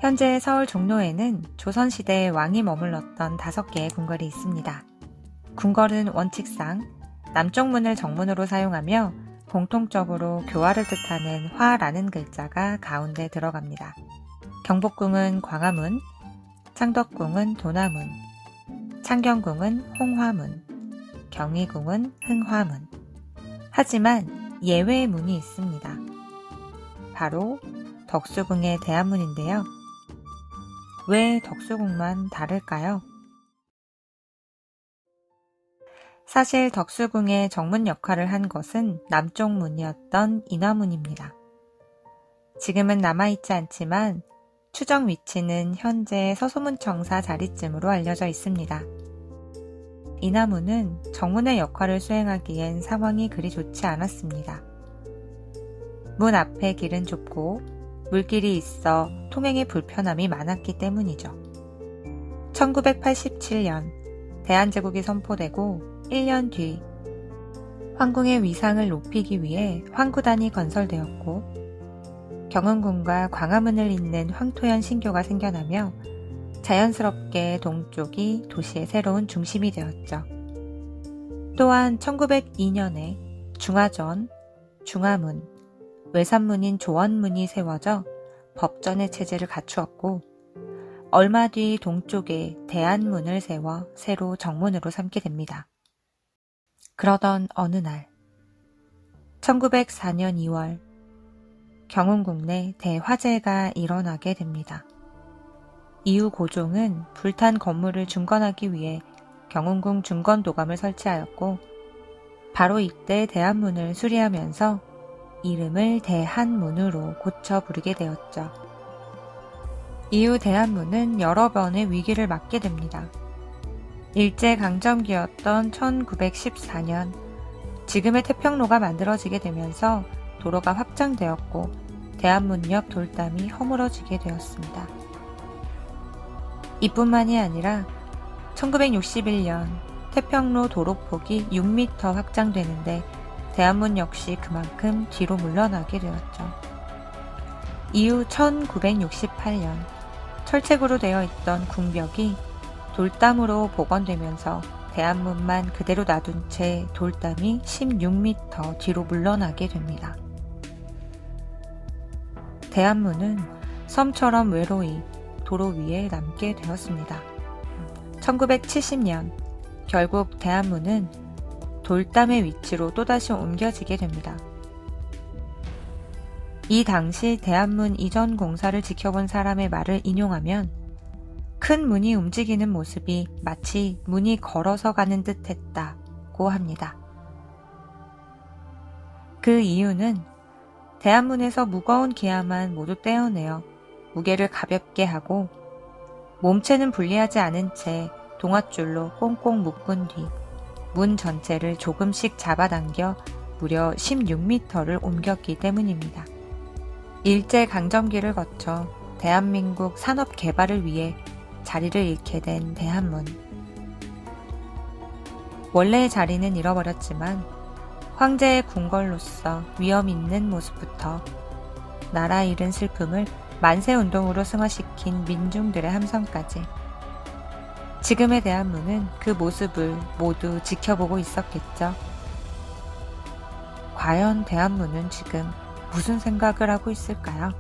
현재 서울 종로에는 조선시대의 왕이 머물렀던 5개의 궁궐이 있습니다. 궁궐은 원칙상 남쪽 문을 정문으로 사용하며 공통적으로 교화를 뜻하는 화라는 글자가 가운데 들어갑니다. 경복궁은 광화문, 창덕궁은 도나문, 창경궁은 홍화문, 경희궁은 흥화문. 하지만 예외의 문이 있습니다. 바로 덕수궁의 대안문인데요. 왜 덕수궁만 다를까요? 사실 덕수궁의 정문 역할을 한 것은 남쪽 문이었던 인화문입니다. 지금은 남아있지 않지만 추정 위치는 현재 서소문청사 자리쯤으로 알려져 있습니다. 인화문은 정문의 역할을 수행하기엔 상황이 그리 좋지 않았습니다. 문 앞에 길은 좁고 물길이 있어 통행에 불편함이 많았기 때문이죠. 1987년 대한제국이 선포되고 1년 뒤 황궁의 위상을 높이기 위해 황구단이 건설되었고 경운궁과 광화문을 잇는 황토현 신교가 생겨나며 자연스럽게 동쪽이 도시의 새로운 중심이 되었죠. 또한 1902년에 중화전, 중화문, 외산문인 조원문이 세워져 법전의 체제를 갖추었고 얼마 뒤 동쪽에 대안문을 세워 새로 정문으로 삼게 됩니다. 그러던 어느 날 1904년 2월 경운궁 내 대화재가 일어나게 됩니다. 이후 고종은 불탄 건물을 중건하기 위해 경운궁 중건도감을 설치하였고 바로 이때 대안문을 수리하면서 이름을 대한문으로 고쳐 부르게 되었죠. 이후 대한문은 여러 번의 위기를 맞게 됩니다. 일제강점기였던 1914년 지금의 태평로가 만들어지게 되면서 도로가 확장되었고 대한문 옆 돌담이 허물어지게 되었습니다. 이뿐만이 아니라 1961년 태평로 도로폭이 6m 확장되는데 대한문 역시 그만큼 뒤로 물러나게 되었죠. 이후 1968년 철책으로 되어 있던 궁벽이 돌담으로 복원되면서 대안문만 그대로 놔둔 채 돌담이 16m 뒤로 물러나게 됩니다. 대안문은 섬처럼 외로이 도로 위에 남게 되었습니다. 1970년 결국 대안문은 돌담의 위치로 또다시 옮겨지게 됩니다. 이 당시 대안문 이전 공사를 지켜본 사람의 말을 인용하면 큰 문이 움직이는 모습이 마치 문이 걸어서 가는 듯 했다고 합니다. 그 이유는 대안문에서 무거운 기아만 모두 떼어내어 무게를 가볍게 하고 몸체는 분리하지 않은 채 동아줄로 꽁꽁 묶은 뒤 문 전체를 조금씩 잡아당겨 무려 16m를 옮겼기 때문입니다. 일제강점기를 거쳐 대한민국 산업 개발을 위해 자리를 잃게 된 대한문. 원래의 자리는 잃어버렸지만 황제의 궁궐로서 위험 있는 모습부터 나라 잃은 슬픔을 만세운동으로 승화시킨 민중들의 함성까지 지금의 대한문은 그 모습을 모두 지켜보고 있었겠죠. 과연 대한문은 지금 무슨 생각을 하고 있을까요?